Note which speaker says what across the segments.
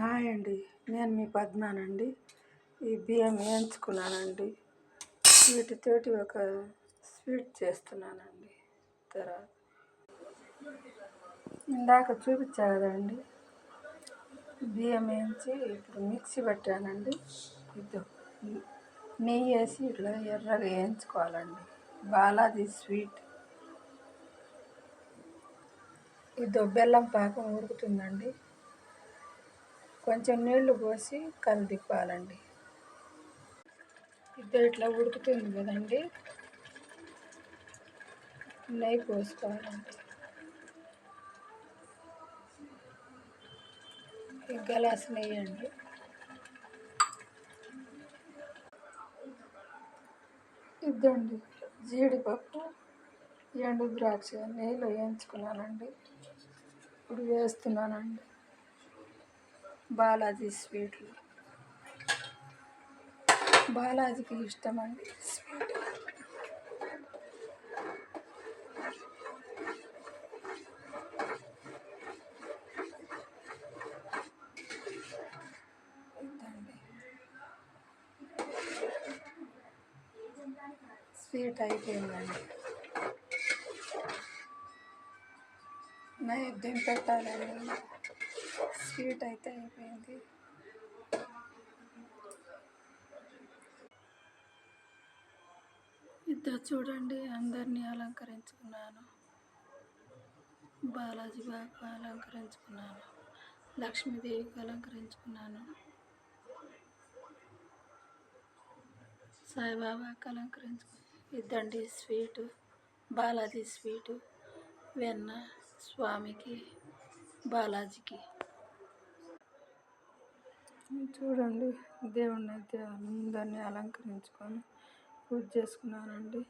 Speaker 1: Hi అండి. నేను మీ పద్మానండి. ఈ బియ్యం వేయించుకున్నానండి. వీటితోటి ఒక స్వీట్ చేస్తున్నానండి. తర్వాత ఇందాక చూపించా కదండి, బియ్యం వేయించి ఇప్పుడు మిక్సీ పెట్టానండి. ఇది నెయ్యి వేసి ఇట్లా ఎర్రగా వేయించుకోవాలండి. బాలాజీ స్వీట్. ఇది బెల్లం పాకం ఉడుకుతుందండి. కొంచెం నీళ్లు పోసి కలిదిప్పాలండి. ఇది ఇట్లా ఉడుకుతుంది కదండి, నెయ్యి పోసుకోవాలండి. ఈ గ్లాస్ నెయ్యి అండి. ఇదండి జీడిపప్పు, ఎండు ద్రాక్ష నెయ్యిలో వేయించుకున్నానండి. ఇప్పుడు వేస్తున్నానండి. బాలాజీ స్వీట్లు బాలాజీకి ఇష్టమండి స్వీట్. ఇదండి స్వీట్ అయిపోయిందండి. నైవేద్యం పెట్టాలండి. స్వీట్ అయితే అయిపోయింది. ఇద్దరు చూడండి, అందరినీ అలంకరించుకున్నాను. బాలాజీ బాబా అలంకరించుకున్నాను, లక్ష్మీదేవికి అలంకరించుకున్నాను, సాయిబాబాకి అలంకరించుకున్నాను. ఇద్దండి స్వీటు, బాలాజీ స్వీటు, వెన్న స్వామికి, బాలాజీకి. చూడండి, దేవుణ్ణి అయితే అందరినీ అలంకరించుకొని పూజ చేసుకున్నానండి.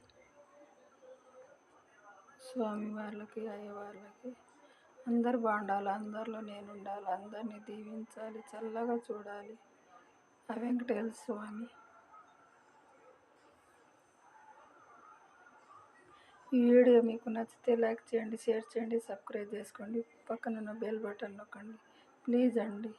Speaker 1: స్వామి వాళ్ళకి, అయ్య వాళ్ళకి అందరు బాగుండాలి, అందరిలో నేను ఉండాలి, అందరినీ దీవించాలి, చల్లగా చూడాలి ఆ వెంకటేశ్వర స్వామి. ఈ వీడియో మీకు నచ్చితే లైక్ చేయండి, షేర్ చేయండి, సబ్స్క్రైబ్ చేసుకోండి, పక్కనున్న బెల్ బటన్ నొక్కండి ప్లీజ్ అండి.